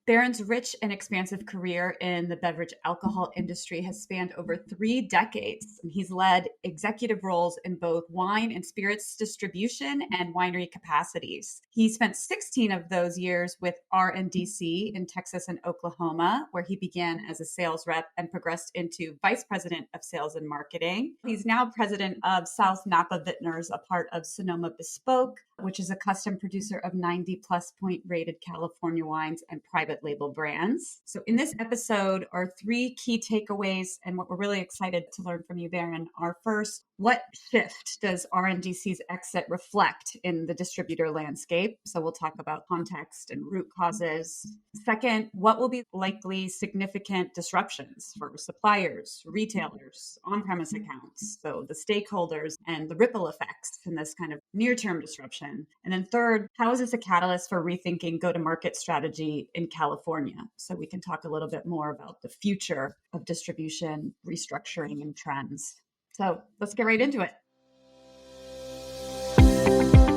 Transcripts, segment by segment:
Barron's rich and expansive career in the beverage alcohol industry has spanned over 3 decades. He's led executive roles in both wine and spirits distribution and winery capacities. He spent 16 of those years with RNDC in Texas and Oklahoma, where he began as a sales rep and progressed into vice president of sales and marketing. He's now president of South Napa Vintners, a part of Sonoma Bespoke, which is a custom producer of 90 plus point rated California wines and private label brands. So in this episode are 3 key takeaways and what we're really excited to learn from you, Barron, are first, what shift does RNDC's exit reflect in the distributor landscape? So we'll talk about context and root causes. Second, what will be likely significant disruptions for suppliers, retailers, on-premise accounts, so the stakeholders and the ripple effects in this kind of near-term disruption? And then third, how is this a catalyst for rethinking go-to-market strategy in California? So we can talk a little bit more about the future of distribution, restructuring, and trends. So let's get right into it.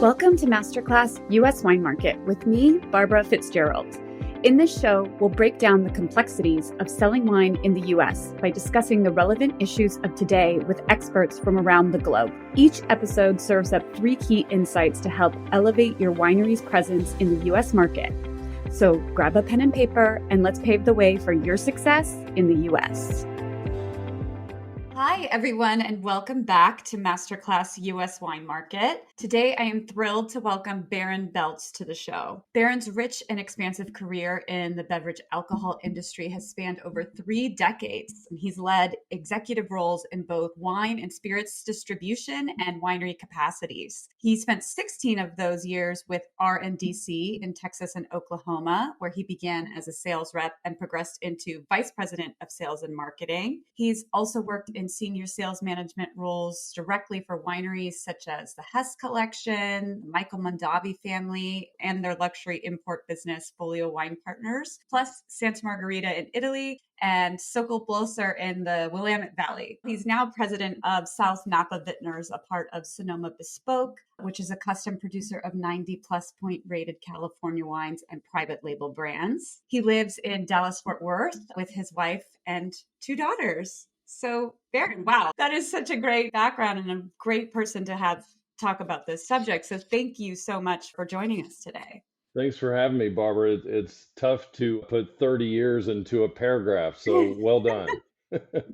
Welcome to Masterclass U.S. Wine Market with me, Barbara Fitzgerald. In this show, we'll break down the complexities of selling wine in the U.S. by discussing the relevant issues of today with experts from around the globe. Each episode serves up 3 key insights to help elevate your winery's presence in the U.S. market. So grab a pen and paper and let's pave the way for your success in the U.S. Hi, everyone, and welcome back to Masterclass U.S. Wine Market. Today, I am thrilled to welcome Barron Beltz to the show. Barron's rich and expansive career in the beverage alcohol industry has spanned over 3 decades. He's led executive roles in both wine and spirits distribution and winery capacities. He spent 16 of those years with RNDC in Texas and Oklahoma, where he began as a sales rep and progressed into vice president of sales and marketing. He's also worked in senior sales management roles directly for wineries such as the Hess Collection, the Michael Mondavi family, and their luxury import business, Folio Wine Partners, plus Santa Margherita in Italy and Sokol Blosser in the Willamette Valley. He's now president of South Napa Vintners, a part of Sonoma Bespoke, which is a custom producer of 90 plus point rated California wines and private label brands. He lives in Dallas-Fort Worth with his wife and 2 daughters. So, Barron, wow, that is such a great background and a great person to have talk about this subject. So thank you so much for joining us today. Thanks for having me, Barbara. It's tough to put 30 years into a paragraph, so well done.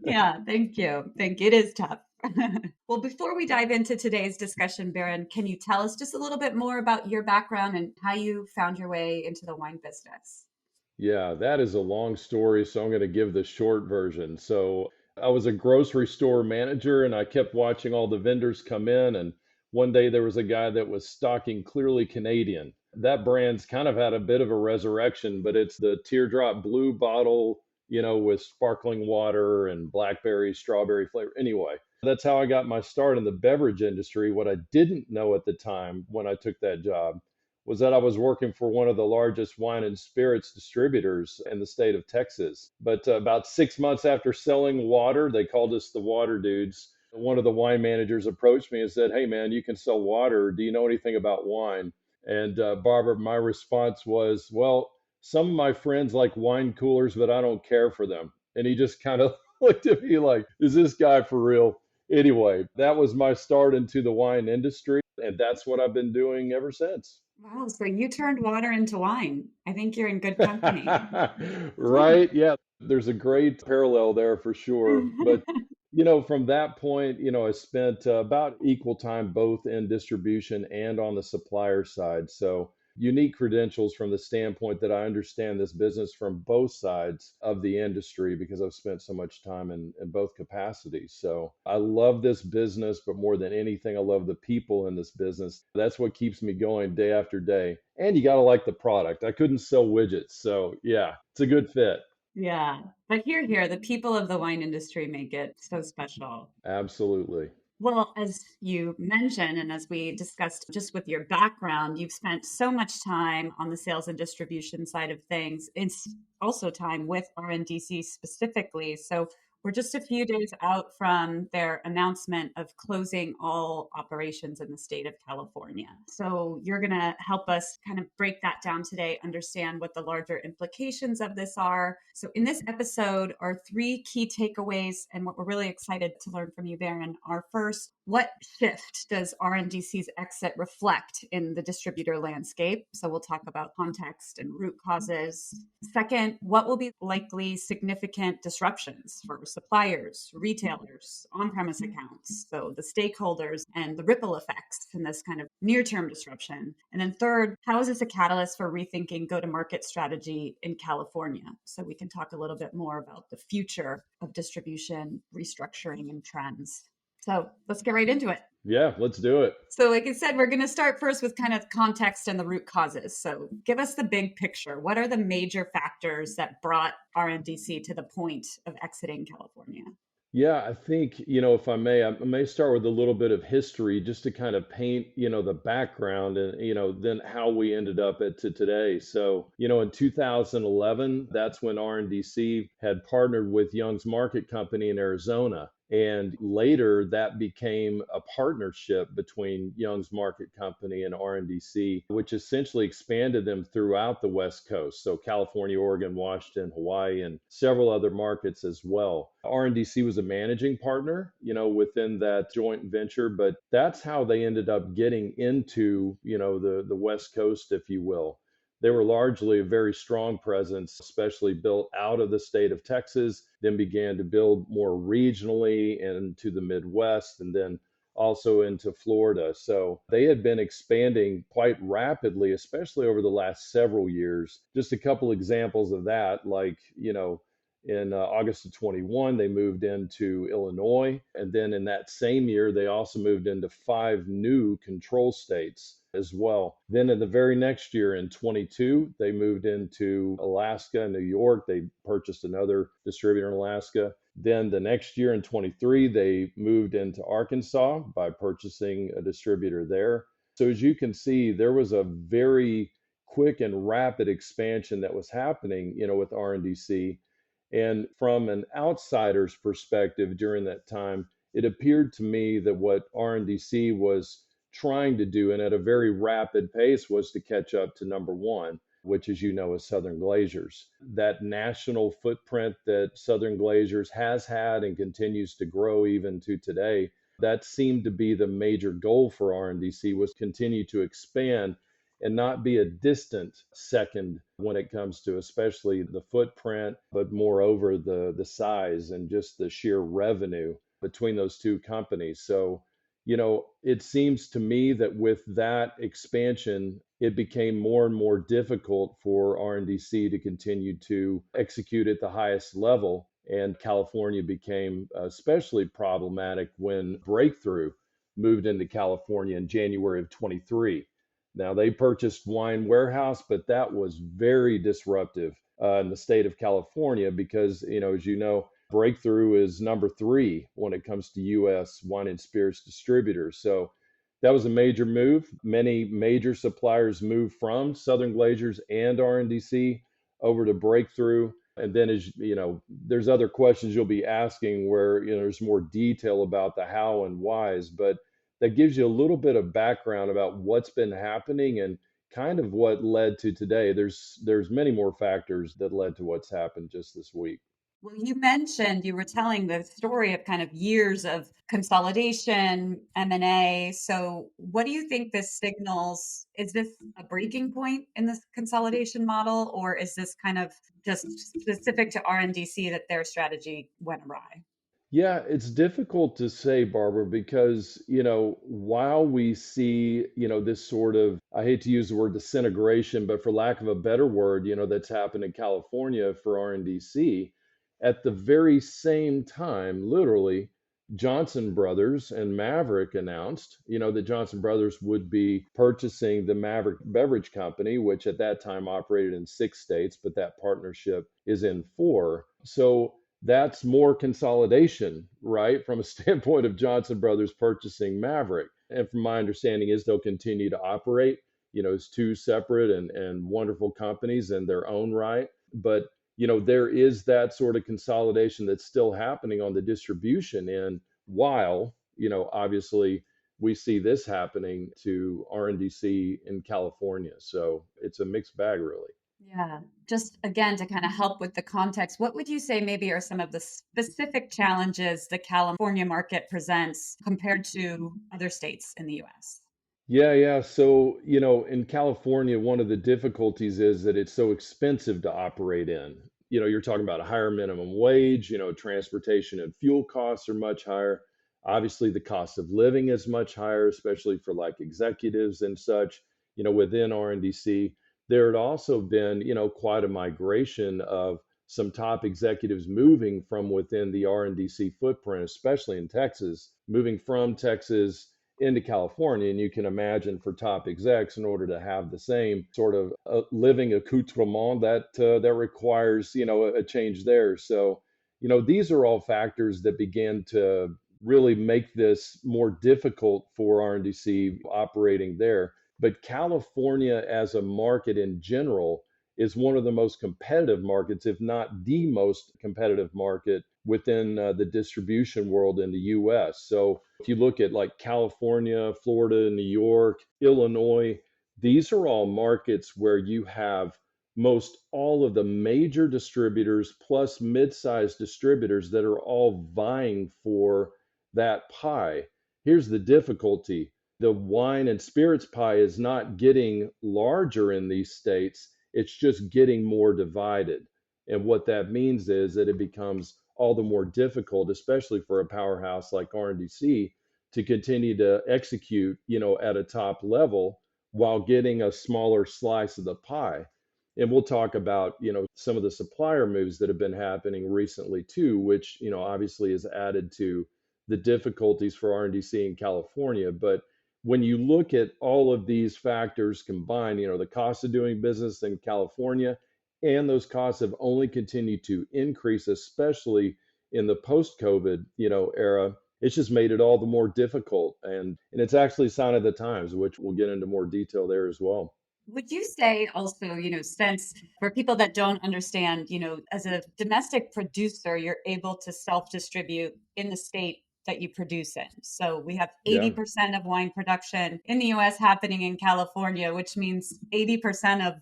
Yeah, thank you. It is tough. Well, before we dive into today's discussion, Barron, can you tell us just a little bit more about your background and how you found your way into the wine business? Yeah, that is a long story, so I'm going to give the short version. So I was a grocery store manager and I kept watching all the vendors come in. And one day there was a guy that was stocking Clearly Canadian. That brand's kind of had a bit of a resurrection, but it's the teardrop blue bottle, with sparkling water and blackberry, strawberry flavor. Anyway, that's how I got my start in the beverage industry. What I didn't know at the time when I took that job was that I was working for one of the largest wine and spirits distributors in the state of Texas. But about 6 months after selling water, they called us the water dudes. One of the wine managers approached me and said, "Hey, man, you can sell water. Do you know anything about wine?" And Barbara, my response was, "Well, some of my friends like wine coolers, but I don't care for them." And he just kind of looked at me like, "Is this guy for real?" Anyway, that was my start into the wine industry. And that's what I've been doing ever since. Wow, so you turned water into wine. I think you're in good company. Right? Yeah, there's a great parallel there for sure. But, from that point, I spent about equal time both in distribution and on the supplier side. So, unique credentials from the standpoint that I understand this business from both sides of the industry because I've spent so much time in both capacities. So I love this business, but more than anything, I love the people in this business. That's what keeps me going day after day. And you got to like the product. I couldn't sell widgets. So yeah, it's a good fit. Yeah, but here, the people of the wine industry make it so special. Absolutely. Well, as you mentioned, and as we discussed just with your background, you've spent so much time on the sales and distribution side of things. It's also time with RNDC specifically. So We're just a few days out from their announcement of closing all operations in the state of California. So you're going to help us kind of break that down today, understand what the larger implications of this are. So in this episode are three key takeaways, and what we're really excited to learn from you, Barron, are first, what shift does RNDC's exit reflect in the distributor landscape? So we'll talk about context and root causes. Second, what will be likely significant disruptions for suppliers, retailers, on-premise accounts, so the stakeholders and the ripple effects in this kind of near-term disruption? And then third, how is this a catalyst for rethinking go-to-market strategy in California? So we can talk a little bit more about the future of distribution, restructuring, and trends. So let's get right into it. Yeah, let's do it. So like I said, we're going to start first with kind of context and the root causes. So give us the big picture. What are the major factors that brought RNDC to the point of exiting California? Yeah, I think, if I may start with a little bit of history just to kind of paint, the background and, then how we ended up to today. So, in 2011, that's when RNDC had partnered with Young's Market Company in Arizona. And later that became a partnership between Young's Market Company and RNDC, which essentially expanded them throughout the West Coast. So California, Oregon, Washington, Hawaii, and several other markets as well. RNDC was a managing partner, within that joint venture, but that's how they ended up getting into, the West Coast, if you will. They were largely a very strong presence, especially built out of the state of Texas, then began to build more regionally into the Midwest, and then also into Florida. So they had been expanding quite rapidly, especially over the last several years. Just a couple examples of that, like, in August of 21, they moved into Illinois. And then in that same year, they also moved into 5 new control states as well. Then in the very next year in 22, they moved into Alaska and New York. They purchased another distributor in Alaska. Then the next year in 23, they moved into Arkansas by purchasing a distributor there. So as you can see, there was a very quick and rapid expansion that was happening, with RNDC. And from an outsider's perspective during that time, it appeared to me that what RNDC was trying to do, and at a very rapid pace, was to catch up to number one, which, as you know, is Southern Glazers. That national footprint that Southern Glazers has had and continues to grow even to today, that seemed to be the major goal for RNDC, was continue to expand and not be a distant second when it comes to especially the footprint, but moreover the size and just the sheer revenue between those two companies. So, it seems to me that with that expansion, it became more and more difficult for RNDC to continue to execute at the highest level. And California became especially problematic when Breakthrough moved into California in January of 23. Now, they purchased Wine Warehouse, but that was very disruptive in the state of California because, as you know, Breakthrough is number 3 when it comes to U.S. wine and spirits distributors. So that was a major move. Many major suppliers moved from Southern Glazers and RNDC over to Breakthrough. And then, as there's other questions you'll be asking where, there's more detail about the how and whys, but that gives you a little bit of background about what's been happening and kind of what led to today. There's many more factors that led to what's happened just this week. Well, you were telling the story of kind of years of consolidation, M&A. So what do you think this signals? Is this a breaking point in this consolidation model, or is this kind of just specific to RNDC that their strategy went awry? Yeah, it's difficult to say, Barbara, because, while we see, this sort of, I hate to use the word disintegration, but for lack of a better word, that's happened in California for RNDC, at the very same time, literally, Johnson Brothers and Maverick announced, that Johnson Brothers would be purchasing the Maverick Beverage Company, which at that time operated in 6 states, but that partnership is in 4. So that's more consolidation, right? From a standpoint of Johnson Brothers purchasing Maverick. And from my understanding is they'll continue to operate, as 2 separate and wonderful companies in their own right. But there is that sort of consolidation that's still happening on the distribution end, while, obviously we see this happening to RNDC in California. So it's a mixed bag, really. Yeah. Just again, to kind of help with the context, what would you say maybe are some of the specific challenges the California market presents compared to other states in the US? Yeah, yeah. So, in California, one of the difficulties is that it's so expensive to operate in. You're talking about a higher minimum wage, transportation and fuel costs are much higher. Obviously, the cost of living is much higher, especially for like executives and such, within RNDC. There had also been, quite a migration of some top executives moving from within the RNDC footprint, especially in Texas, moving from Texas into California. And you can imagine for top execs, in order to have the same sort of living accoutrement, that requires, a change there. So, these are all factors that begin to really make this more difficult for RNDC operating there. But California as a market in general is one of the most competitive markets, if not the most competitive market within the distribution world in the US. So if you look at like California, Florida, New York, Illinois, these are all markets where you have most all of the major distributors plus mid-sized distributors that are all vying for that pie. Here's the difficulty. The wine and spirits pie is not getting larger in these states. It's just getting more divided. And what that means is that it becomes all the more difficult, especially for a powerhouse like RNDC, to continue to execute, at a top level while getting a smaller slice of the pie. And we'll talk about, some of the supplier moves that have been happening recently too, which, obviously has added to the difficulties for RNDC in California. But when you look at all of these factors combined, the cost of doing business in California, and those costs have only continued to increase, especially in the post-COVID, era. It's just made it all the more difficult, and it's actually a sign of the times, which we'll get into more detail there as well. Would you say also, since for people that don't understand, as a domestic producer, you're able to self distribute in the state that you produce in. So we have Yeah. 80% of wine production in the US happening in California, which means 80% of,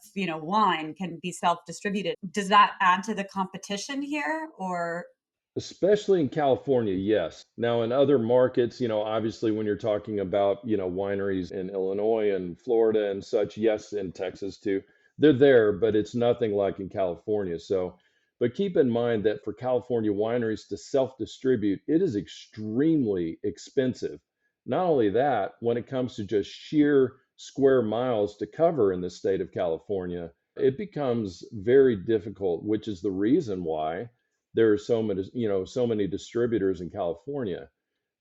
wine can be self distributed. Does that add to the competition here, or? Especially in California, yes. Now, in other markets, obviously when you're talking about, wineries in Illinois and Florida and such, yes, in Texas too, they're there, but it's nothing like in California. So, but keep in mind that for California wineries to self-distribute, it is extremely expensive. Not only that, when it comes to just sheer square miles to cover in the state of California, it becomes very difficult, which is the reason why there are so many distributors in California.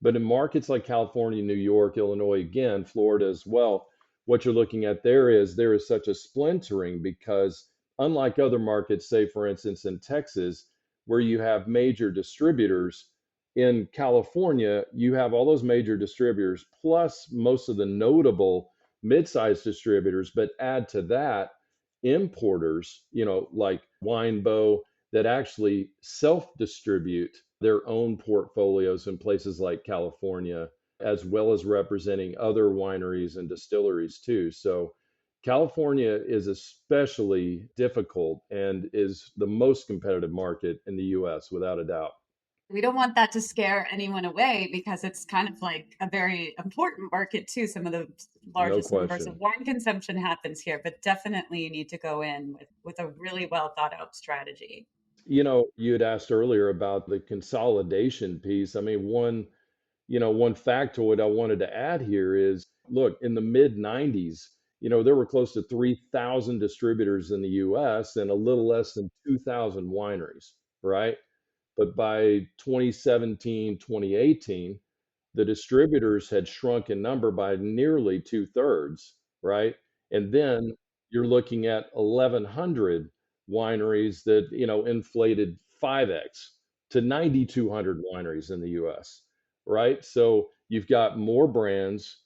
But in markets like California, New York, Illinois, again, Florida as well, what you're looking at there is such a splintering because unlike other markets, say for instance in Texas, where you have major distributors, in California, you have all those major distributors plus most of the notable mid-sized distributors, but add to that importers, like Winebow, that actually self distribute their own portfolios in places like California, as well as representing other wineries and distilleries too. So, California is especially difficult and is the most competitive market in the US, without a doubt. We don't want that to scare anyone away because it's kind of like a very important market too. Some of the No largest numbers of question. wine consumption happens here, but definitely you need to go in with a really well thought out strategy. You had asked earlier about the consolidation piece. I mean, one factoid I wanted to add here is look, in the mid 90s, there were close to 3,000 distributors in the US and a little less than 2,000 wineries, right? But by 2017, 2018, the distributors had shrunk in number by nearly two-thirds, right? And then you're looking at 1,100 wineries that, inflated 5x to 9,200 wineries in the US, right? So you've got more brands,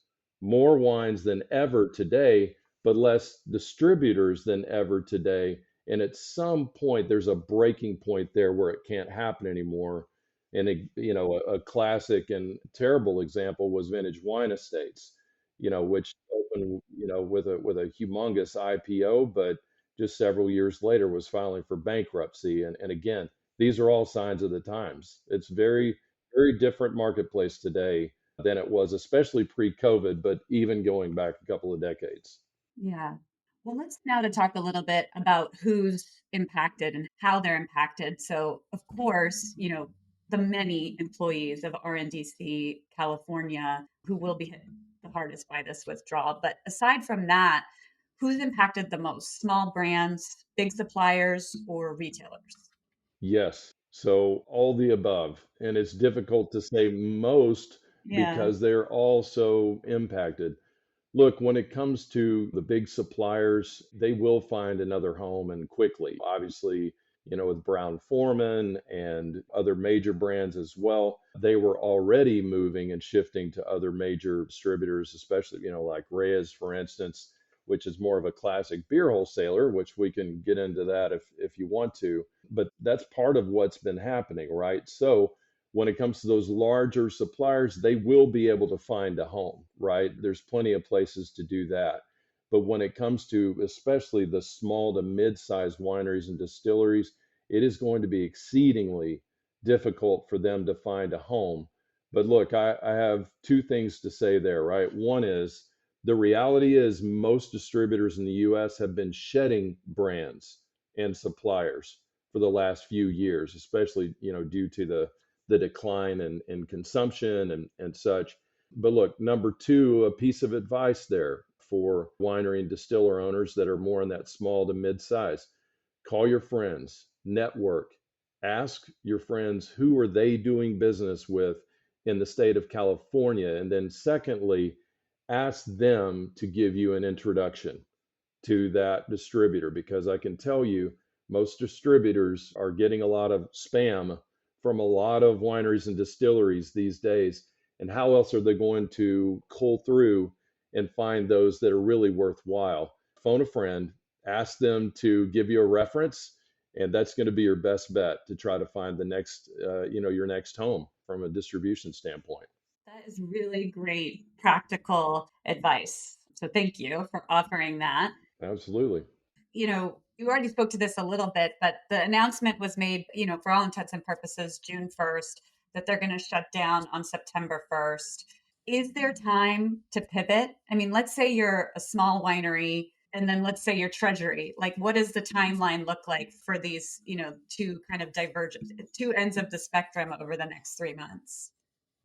more wines than ever today, but less distributors than ever today. And at some point, there's a breaking point there where it can't happen anymore. And a classic and terrible example was Vintage Wine Estates, which opened, with a humongous IPO, but just several years later was filing for bankruptcy. And again, these are all signs of the times. It's very, very different marketplace today than it was, especially pre-COVID, but even going back a couple of decades. Yeah. Well, let's now to talk a little bit about who's impacted and how they're impacted. So, of course, the many employees of RNDC California who will be hit the hardest by this withdrawal. But aside from that, who's impacted the most? Small brands, big suppliers, or retailers? Yes. So all the above. And it's difficult to say most Yeah. because they're all so impacted. Look, when it comes to the big suppliers, they will find another home and quickly. Obviously, with Brown Forman and other major brands as well, they were already moving and shifting to other major distributors, especially, like Reyes, for instance, which is more of a classic beer wholesaler, which we can get into that if you want to. But that's part of what's been happening, right? So when it comes to those larger suppliers, they will be able to find a home, right? There's plenty of places to do that. But when it comes to especially the small to mid-sized wineries and distilleries, it is going to be exceedingly difficult for them to find a home. But look, I have two things to say there, right? One is the reality is most distributors in the US have been shedding brands and suppliers for the last few years, especially, due to the decline in consumption and such. But look, number two, a piece of advice there for winery and distiller owners that are more in that small to mid size. Call your friends, network, ask your friends who are they doing business with in the state of California. And then secondly, ask them to give you an introduction to that distributor because I can tell you most distributors are getting a lot of spam from a lot of wineries and distilleries these days. And how else are they going to cull through and find those that are really worthwhile? Phone a friend, ask them to give you a reference, and that's going to be your best bet to try to find the next, your next home from a distribution standpoint. That is really great practical advice. So, thank you for offering that. Absolutely. You already spoke to this a little bit, but the announcement was made, for all intents and purposes, June 1st, that they're going to shut down on September 1st. Is there time to pivot? I mean, let's say you're a small winery, and then let's say your treasury. Like, what does the timeline look like for these, two kind of divergent, two ends of the spectrum over the next 3 months?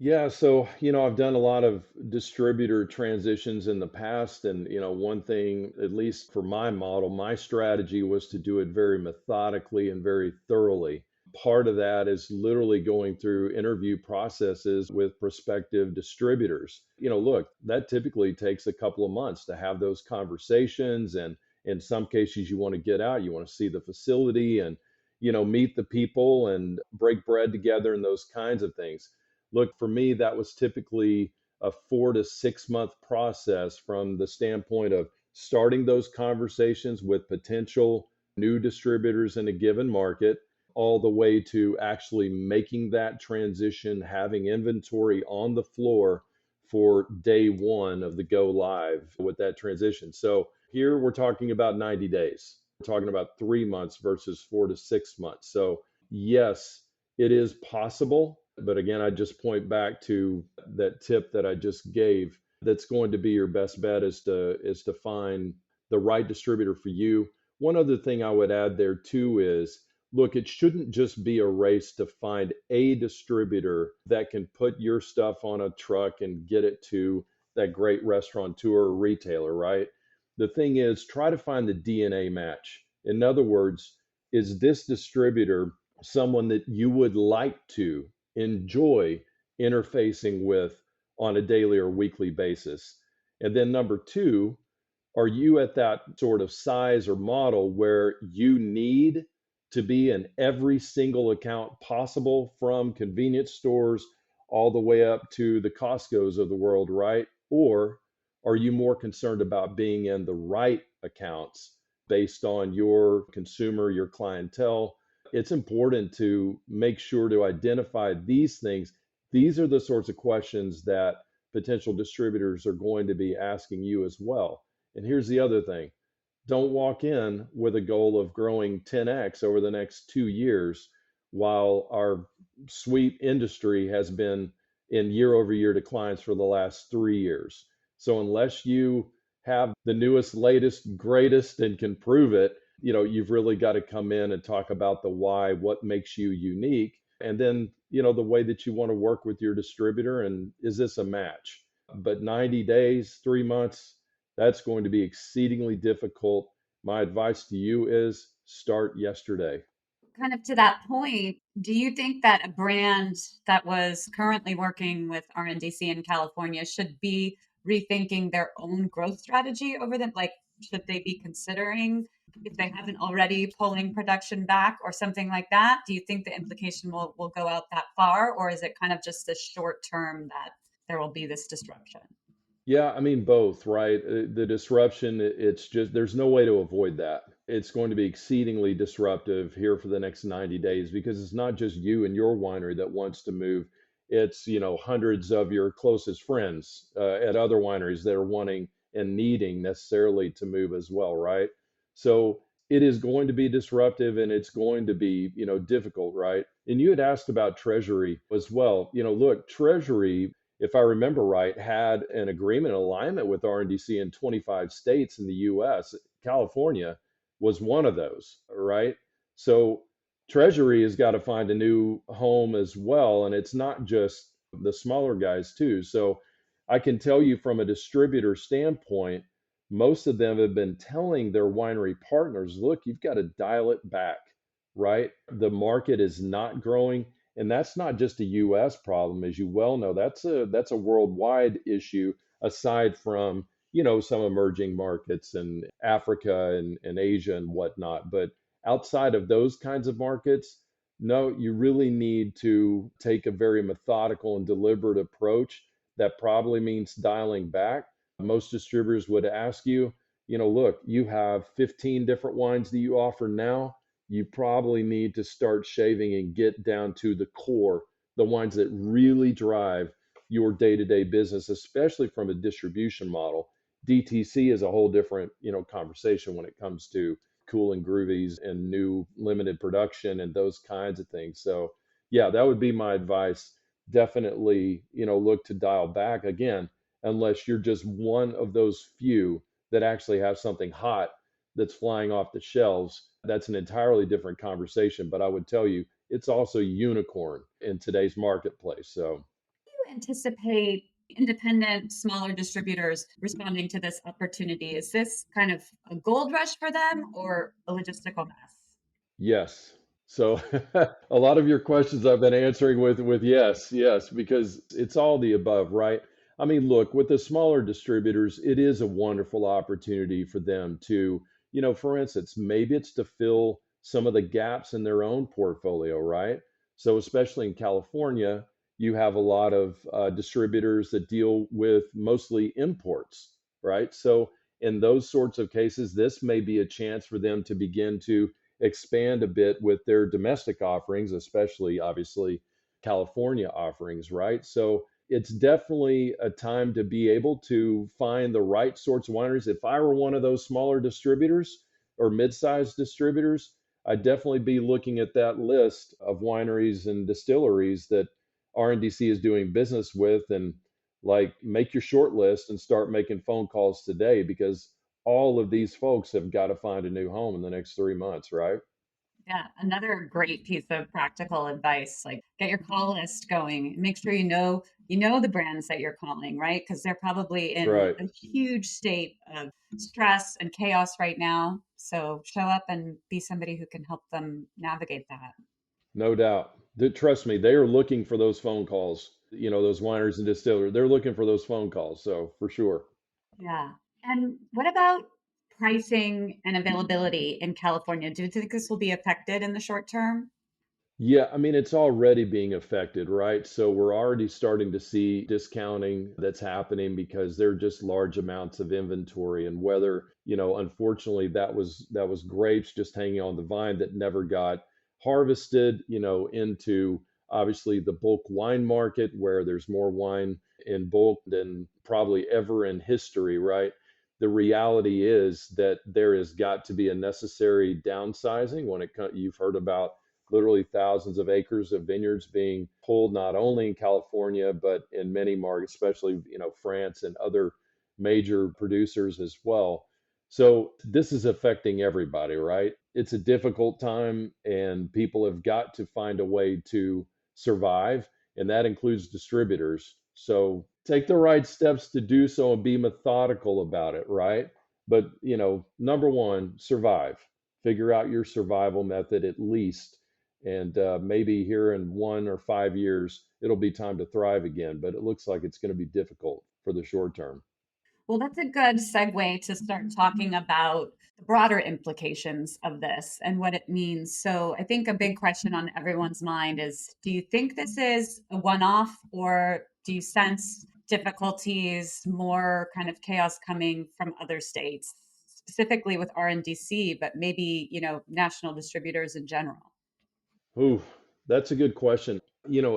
Yeah, so I've done a lot of distributor transitions in the past, and one thing, at least for my model, my strategy was to do it very methodically and very thoroughly. Part of that is literally going through interview processes with prospective distributors. Look, that typically takes a couple of months to have those conversations, and in some cases, you want to get out, you want to see the facility, and meet the people and break bread together and those kinds of things. Look, for me, that was typically a 4 to 6 month process from the standpoint of starting those conversations with potential new distributors in a given market, all the way to actually making that transition, having inventory on the floor for day one of the go live with that transition. So here we're talking about 90 days. We're talking about 3 months versus 4 to 6 months. So, yes, it is possible. But again, I just point back to that tip that I just gave. That's going to be your best bet is to find the right distributor for you. One other thing I would add there too is look, it shouldn't just be a race to find a distributor that can put your stuff on a truck and get it to that great restaurateur or retailer, right? The thing is, try to find the DNA match. In other words, is this distributor someone that you would like to enjoy interfacing with on a daily or weekly basis? And then number two, are you at that sort of size or model where you need to be in every single account possible from convenience stores all the way up to the Costco's of the world, right? Or are you more concerned about being in the right accounts based on your consumer, your clientele. It's important to make sure to identify these things. These are the sorts of questions that potential distributors are going to be asking you as well. And here's the other thing, don't walk in with a goal of growing 10x over the next 2 years while our sweet industry has been in year over year declines for the last 3 years. So unless you have the newest, latest, greatest and can prove it, you've really got to come in and talk about the why, what makes you unique, and then, the way that you want to work with your distributor and is this a match? But 90 days, 3 months, that's going to be exceedingly difficult. My advice to you is start yesterday. Kind of to that point, do you think that a brand that was currently working with RNDC in California should be rethinking their own growth strategy over them? Like, should they be considering, if they haven't already, pulling production back or something like that? Do you think the implication will go out that far, or is it kind of just this short term that there will be this disruption? Yeah, I mean, both, right? The disruption, it's just, there's no way to avoid that. It's going to be exceedingly disruptive here for the next 90 days because it's not just you and your winery that wants to move. It's, hundreds of your closest friends at other wineries that are wanting and needing necessarily to move as well, right? So it is going to be disruptive and it's going to be, difficult, right? And you had asked about Treasury as well. Look, Treasury, if I remember right, had an agreement alignment with RNDC in 25 states in the US. California was one of those, right? So Treasury has got to find a new home as well. And it's not just the smaller guys, too. So I can tell you from a distributor standpoint, most of them have been telling their winery partners, look, you've got to dial it back, right? The market is not growing. And that's not just a US problem, as you well know. That's a worldwide issue aside from, some emerging markets and Africa and Asia and whatnot. But outside of those kinds of markets, no, you really need to take a very methodical and deliberate approach. That probably means dialing back. Most distributors would ask you, look, you have 15 different wines that you offer now. You probably need to start shaving and get down to the core, the ones that really drive your day-to-day business, especially from a distribution model. DTC is a whole different, conversation when it comes to cool and groovies and new limited production and those kinds of things. So, yeah, that would be my advice. Definitely, look to dial back again, unless you're just one of those few that actually have something hot that's flying off the shelves. That's an entirely different conversation. But I would tell you, it's also unicorn in today's marketplace. So, You anticipate independent, smaller distributors responding to this opportunity? Is this kind of a gold rush for them or a logistical mess? yes. So a lot of your questions I've been answering with yes, yes, because it's all the above, right? I mean, look, with the smaller distributors, it is a wonderful opportunity for them to, for instance, maybe it's to fill some of the gaps in their own portfolio, right? So especially in California, you have a lot of distributors that deal with mostly imports, right? So in those sorts of cases, this may be a chance for them to begin to expand a bit with their domestic offerings, especially obviously California offerings, right? So it's definitely a time to be able to find the right sorts of wineries. If I were one of those smaller distributors or mid-sized distributors, I'd definitely be looking at that list of wineries and distilleries that RNDC is doing business with and like make your short list and start making phone calls today because all of these folks have got to find a new home in the next 3 months, right? Yeah, another great piece of practical advice, like get your call list going. Make sure you know the brands that you're calling, right? Because they're probably in Right. a huge state of stress and chaos right now. So show up and be somebody who can help them navigate that. No doubt. Trust me, they are looking for those phone calls. Those wineries and distillers, they're looking for those phone calls. So for sure. Yeah. And what about pricing and availability in California? Do you think this will be affected in the short term? Yeah, I mean, it's already being affected, right? So we're already starting to see discounting that's happening because there are just large amounts of inventory. And whether, unfortunately, that was grapes just hanging on the vine that never got harvested, into obviously the bulk wine market where there's more wine in bulk than probably ever in history, right? The reality is that there has got to be a necessary downsizing when it comes. You've heard about literally thousands of acres of vineyards being pulled not only in California but in many markets, especially France and other major producers as well. So this is affecting everybody, right? It's a difficult time, and people have got to find a way to survive, and that includes distributors. So take the right steps to do so and be methodical about it, right? But number one, survive. Figure out your survival method at least, and maybe here in 1 or 5 years it'll be time to thrive again, but it looks like it's going to be difficult for the short term. Well, that's a good segue to start talking about the broader implications of this and what it means. So, I think a big question on everyone's mind is, do you think this is a one off, or do you sense difficulties, more kind of chaos coming from other states, specifically with RNDC, but maybe, national distributors in general? Ooh, that's a good question.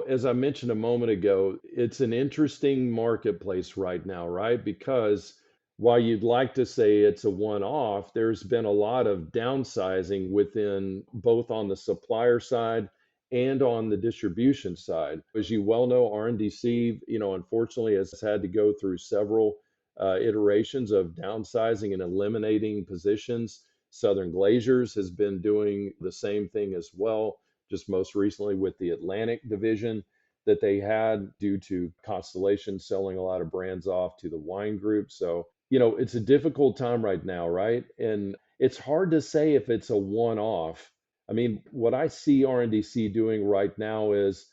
As I mentioned a moment ago, it's an interesting marketplace right now, right? Because while you'd like to say it's a one off, there's been a lot of downsizing within both on the supplier side and on the distribution side. As you well know, RNDC, unfortunately has had to go through several iterations of downsizing and eliminating positions. Southern Glaciers has been doing the same thing as well, just most recently with the Atlantic division that they had due to Constellation selling a lot of brands off to the wine group. So, it's a difficult time right now, right? And it's hard to say if it's a one off. I mean, what I see RNDC doing right now is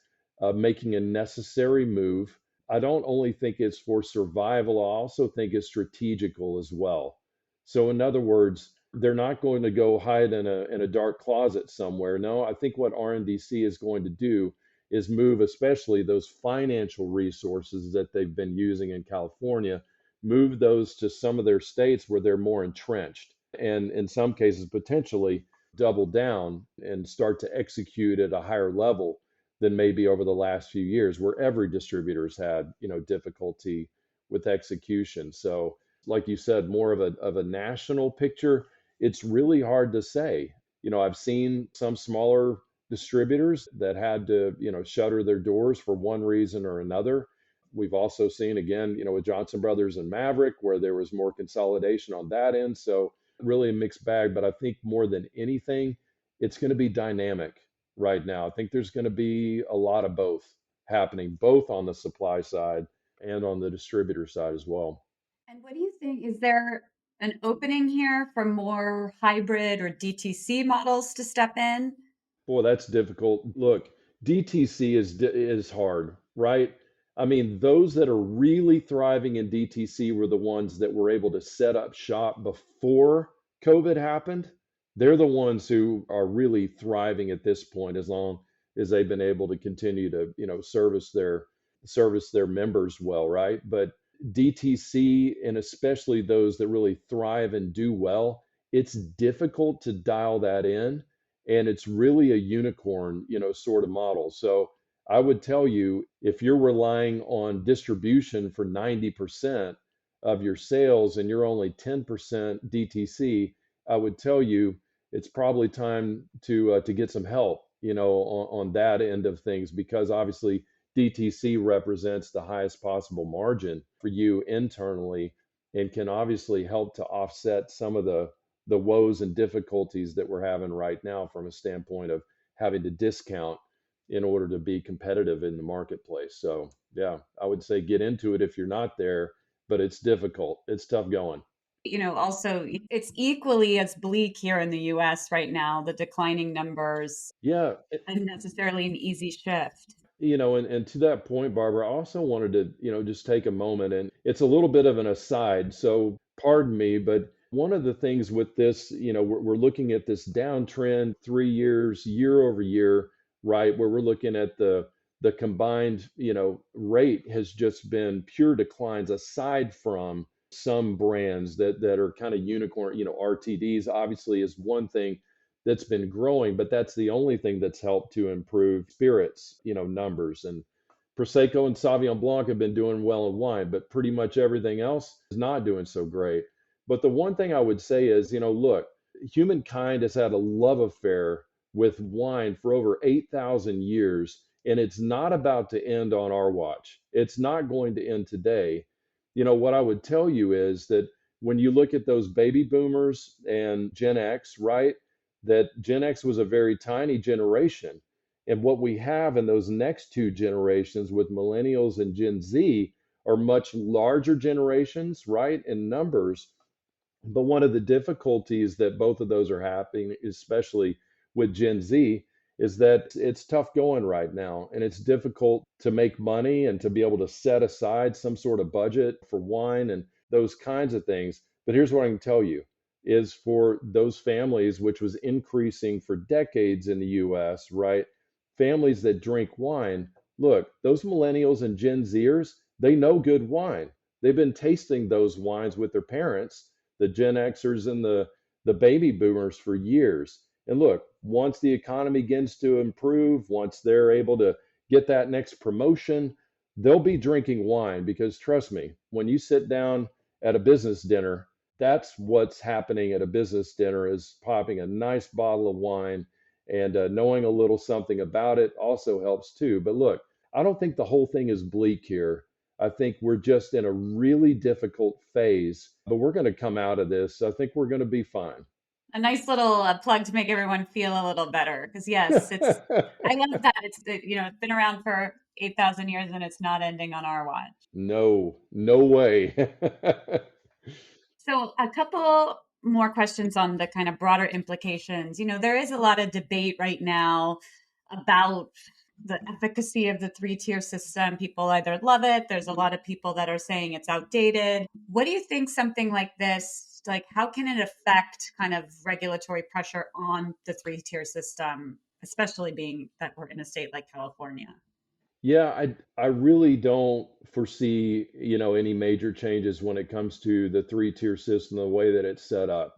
making a necessary move. I don't only think it's for survival, I also think it's strategical as well. So, in other words, they're not going to go hide in a dark closet somewhere. No, I think what RNDC is going to do is move, especially those financial resources that they've been using in California, move those to some of their states where they're more entrenched, and in some cases potentially double down and start to execute at a higher level than maybe over the last few years, where every distributor's had difficulty with execution. So, like you said, more of a national picture. It's really hard to say. I've seen some smaller distributors that had to, shutter their doors for one reason or another. We've also seen again, with Johnson Brothers and Maverick, where there was more consolidation on that end. So really a mixed bag. But I think more than anything, it's going to be dynamic right now. I think there's going to be a lot of both happening, both on the supply side and on the distributor side as well. And what do you think? Is there an opening here for more hybrid or DTC models to step in? Boy, that's difficult. Look, DTC is hard, right? I mean, those that are really thriving in DTC were the ones that were able to set up shop before COVID happened. They're the ones who are really thriving at this point, as long as they've been able to continue to, service their members well, right? But DTC, and especially those that really thrive and do well, it's difficult to dial that in, and it's really a unicorn, sort of model. So I would tell you, if you're relying on distribution for 90% of your sales and you're only 10% DTC, I would tell you it's probably time to get some help, on that end of things, because obviously DTC represents the highest possible margin for you internally and can obviously help to offset some of the woes and difficulties that we're having right now from a standpoint of having to discount in order to be competitive in the marketplace. So, yeah, I would say get into it if you're not there, but it's difficult. It's tough going. Also, it's equally as bleak here in the US right now, the declining numbers, Yeah, and necessarily an easy shift. and to that point, Barbara, I also wanted to, just take a moment, and it's a little bit of an aside, so pardon me, but one of the things with this, we're looking at this downtrend 3 years, year over year. right? Where we're looking at the combined, rate has just been pure declines aside from some brands that are kind of unicorn, RTDs obviously is one thing that's been growing, but that's the only thing that's helped to improve spirits, numbers. And Prosecco and Sauvignon Blanc have been doing well in wine, but pretty much everything else is not doing so great. But the one thing I would say is, look, humankind has had a love affair with wine for over 8,000 years, and it's not about to end on our watch. It's not going to end today. What I would tell you is that when you look at those baby boomers and Gen X, right, that Gen X was a very tiny generation. And what we have in those next two generations with millennials and Gen Z are much larger generations, right, in numbers. But one of the difficulties that both of those are happening, especially with Gen Z, is that it's tough going right now. And it's difficult to make money and to be able to set aside some sort of budget for wine and those kinds of things. But here's what I can tell you is for those families, which was increasing for decades in the US, right? Families that drink wine, look, those millennials and Gen Zers, they know good wine. They've been tasting those wines with their parents, the Gen Xers and the baby boomers for years. And look, once the economy begins to improve, once they're able to get that next promotion, they'll be drinking wine because trust me, when you sit down at a business dinner, that's what's happening at a business dinner is popping a nice bottle of wine and knowing a little something about it also helps too. But look, I don't think the whole thing is bleak here. I think we're just in a really difficult phase, but we're going to come out of this. I think we're going to be fine. A nice little plug to make everyone feel a little better. Because yes, I love that. It's been around for 8,000 years and it's not ending on our watch. No, no way. So a couple more questions on the kind of broader implications. There is a lot of debate right now about the efficacy of the three-tier system. People either love it. There's a lot of people that are saying it's outdated. What do you think something like this, like how can it affect kind of regulatory pressure on the three-tier system, especially being that we're in a state like California? Yeah, I really don't foresee, any major changes when it comes to the three-tier system, the way that it's set up.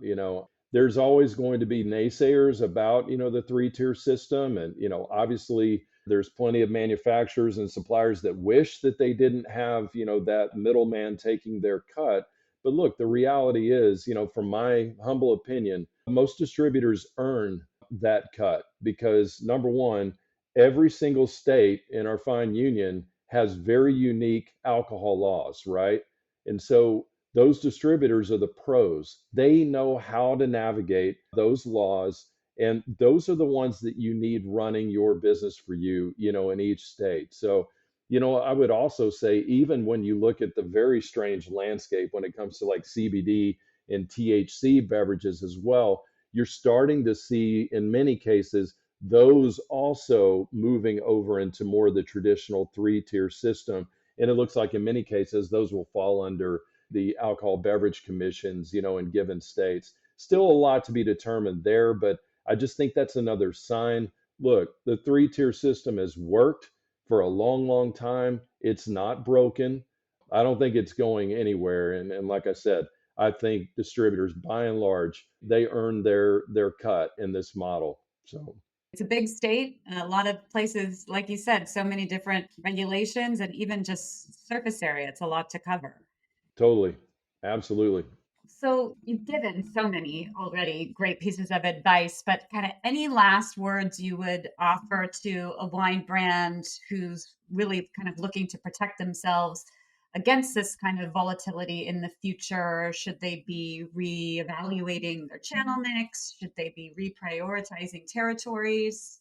There's always going to be naysayers about, the three-tier system. And, obviously there's plenty of manufacturers and suppliers that wish that they didn't have, that middleman taking their cut. But look, the reality is, from my humble opinion, most distributors earn that cut because number one, every single state in our fine union has very unique alcohol laws, right? And so those distributors are the pros. They know how to navigate those laws. And those are the ones that you need running your business for you, in each state. So, I would also say, even when you look at the very strange landscape when it comes to like CBD and THC beverages as well, you're starting to see in many cases those also moving over into more of the traditional three-tier system. And it looks like in many cases, those will fall under the alcohol beverage commissions, in given states. Still a lot to be determined there, but I just think that's another sign. Look, the three-tier system has worked for a long, long time. It's not broken. I don't think it's going anywhere. And like I said, I think distributors, by and large, they earn their cut in this model. So it's a big state, a lot of places, like you said, so many different regulations and even just surface area. It's a lot to cover. totally, absolutely. So you've given so many already great pieces of advice, but kind of any last words you would offer to a wine brand who's really kind of looking to protect themselves against this kind of volatility in the future? Should they be reevaluating their channel mix? Should they be reprioritizing territories?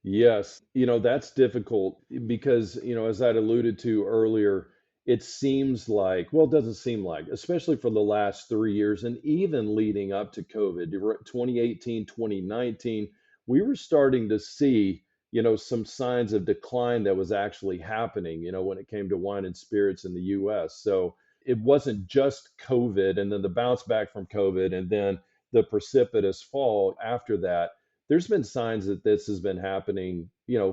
Yes, that's difficult because, as I'd alluded to earlier, it seems like, well, it doesn't seem like, especially for the last 3 years and even leading up to COVID, 2018, 2019, we were starting to see, some signs of decline that was actually happening, when it came to wine and spirits in the US. So it wasn't just COVID and then the bounce back from COVID and then the precipitous fall after that. there's been signs that this has been happening,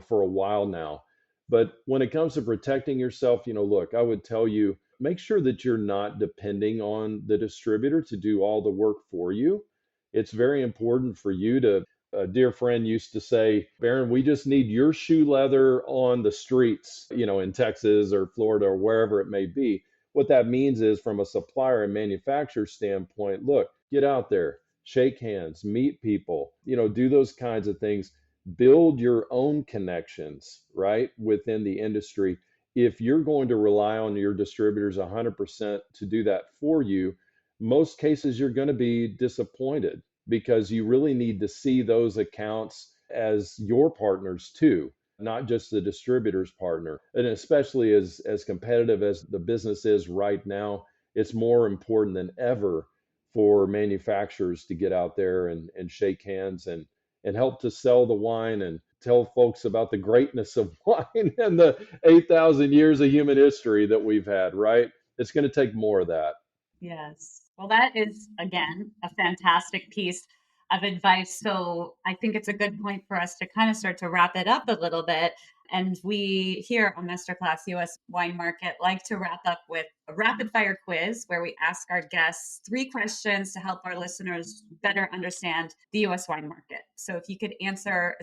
for a while now. But when it comes to protecting yourself, look, I would tell you, make sure that you're not depending on the distributor to do all the work for you. It's very important for you to, a dear friend used to say, Barron, we just need your shoe leather on the streets, in Texas or Florida or wherever it may be. What that means is, from a supplier and manufacturer standpoint, look, get out there, shake hands, meet people, do those kinds of things, build your own connections, right, within the industry. If you're going to rely on your distributors 100% to do that for you, most cases you're going to be disappointed, because you really need to see those accounts as your partners too, not just the distributor's partner. And especially as competitive as the business is right now, it's more important than ever for manufacturers to get out there and shake hands and help to sell the wine and tell folks about the greatness of wine and the 8,000 years of human history that we've had, right? It's going to take more of that. Yes. Well, that is, again, a fantastic piece of advice. So I think it's a good point for us to kind of start to wrap it up a little bit. And we here on Masterclass US Wine Market like to wrap up with a rapid fire quiz where we ask our guests 3 questions to help our listeners better understand the US wine market. So if you could answer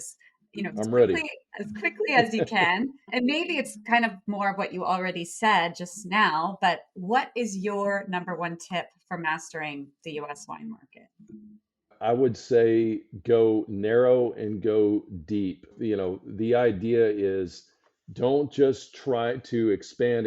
I'm ready. as quickly as you can. And maybe it's kind of more of what you already said just now, but what is your number 1 tip for mastering the US wine market? I would say go narrow and go deep. The idea is, don't just try to expand,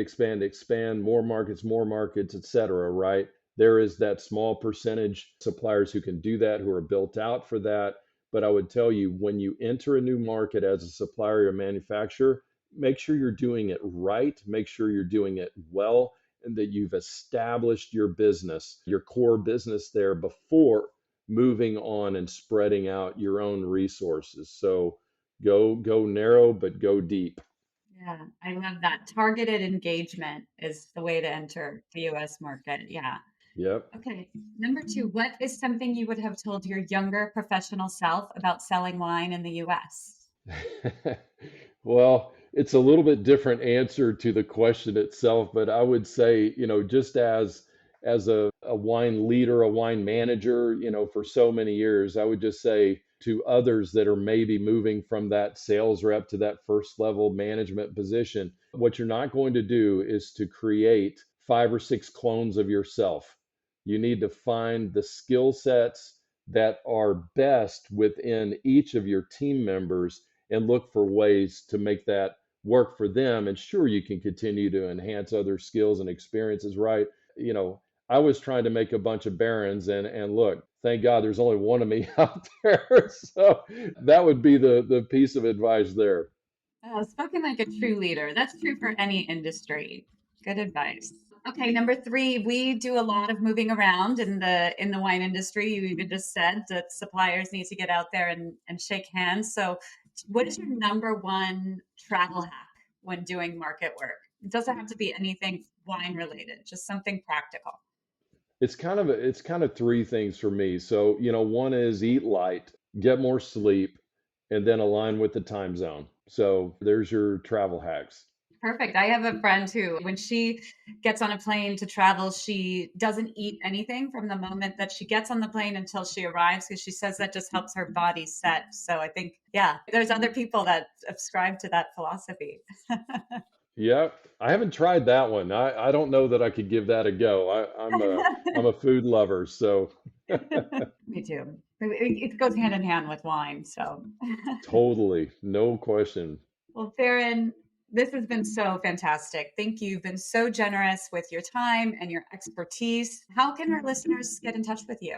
more markets, et cetera, right? There is that small percentage suppliers who can do that, who are built out for that. But I would tell you, when you enter a new market as a supplier or manufacturer, make sure you're doing it right, make sure you're doing it well, and that you've established your business, your core business there before moving on and spreading out your own resources. So go narrow, but go deep. Yeah, I love that. Targeted engagement is the way to enter the US market. Yeah. Yep. Okay. Number 2, what is something you would have told your younger professional self about selling wine in the US? Well, it's a little bit different answer to the question itself, but I would say, just as a wine leader, a wine manager, for so many years, I would just say to others that are maybe moving from that sales rep to that first level management position, what you're not going to do is to create 5 or 6 clones of yourself. You need to find the skill sets that are best within each of your team members and look for ways to make that work for them. And sure, you can continue to enhance other skills and experiences, right? I was trying to make a bunch of Barons, and look, thank God there's only one of me out there. So that would be the piece of advice there. Oh, spoken like a true leader. That's true for any industry. Good advice. Okay, number 3, we do a lot of moving around in the wine industry. You even just said that suppliers need to get out there and shake hands. So what is your number 1 travel hack when doing market work? It doesn't have to be anything wine related, just something practical. It's kind of 3 things for me. So, one is eat light, get more sleep, and then align with the time zone. So there's your travel hacks. Perfect. I have a friend who, when she gets on a plane to travel, she doesn't eat anything from the moment that she gets on the plane until she arrives, because she says that just helps her body set. So I think, yeah, there's other people that subscribe to that philosophy. Yeah, I haven't tried that one. I don't know that I could give that a go. I'm a food lover, so Me too. It goes hand in hand with wine. So, totally, no question. well, Farron, this has been so fantastic. Thank you. You've been so generous with your time and your expertise. How can our listeners get in touch with you?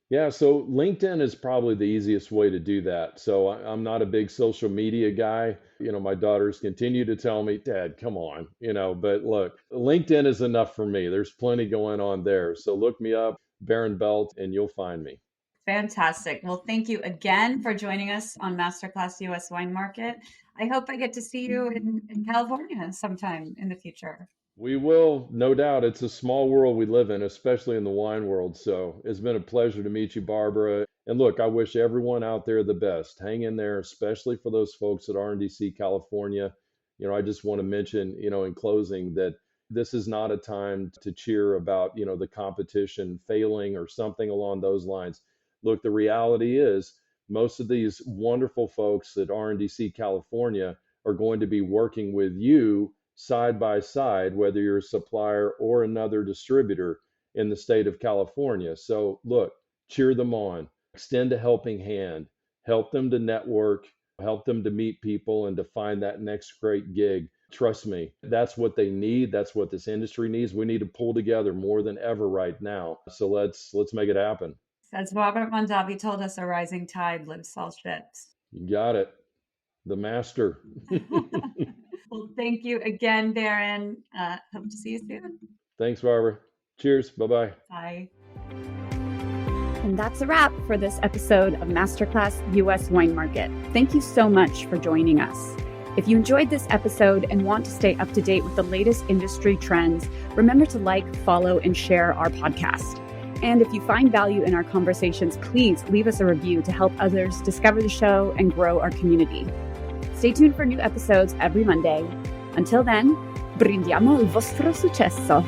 Yeah, so LinkedIn is probably the easiest way to do that. So I'm not a big social media guy. My daughters continue to tell me, Dad, come on, but look, LinkedIn is enough for me. There's plenty going on there. So look me up, Barron Beltz, and you'll find me. Fantastic. Well, thank you again for joining us on Masterclass US Wine Market. I hope I get to see you in California sometime in the future. We will, no doubt. It's a small world we live in, especially in the wine world. So it's been a pleasure to meet you, Barbara. And look, I wish everyone out there the best. Hang in there, especially for those folks at RNDC California. I just want to mention, in closing that this is not a time to cheer about, the competition failing or something along those lines. Look, the reality is most of these wonderful folks at RNDC California are going to be working with you side by side, whether you're a supplier or another distributor in the state of California. So look, cheer them on, extend a helping hand, help them to network, help them to meet people and to find that next great gig. Trust me, that's what they need. That's what this industry needs. We need to pull together more than ever right now. So let's make it happen. As Robert Mondavi told us, a rising tide lifts all ships. You got it. The master. Well, thank you again, Barron. Hope to see you soon. Thanks, Barbara. Cheers. Bye-bye. Bye. And that's a wrap for this episode of Masterclass US Wine Market. Thank you so much for joining us. If you enjoyed this episode and want to stay up to date with the latest industry trends, remember to like, follow, and share our podcast. And if you find value in our conversations, please leave us a review to help others discover the show and grow our community. Stay tuned for new episodes every Monday. Until then, brindiamo il vostro successo.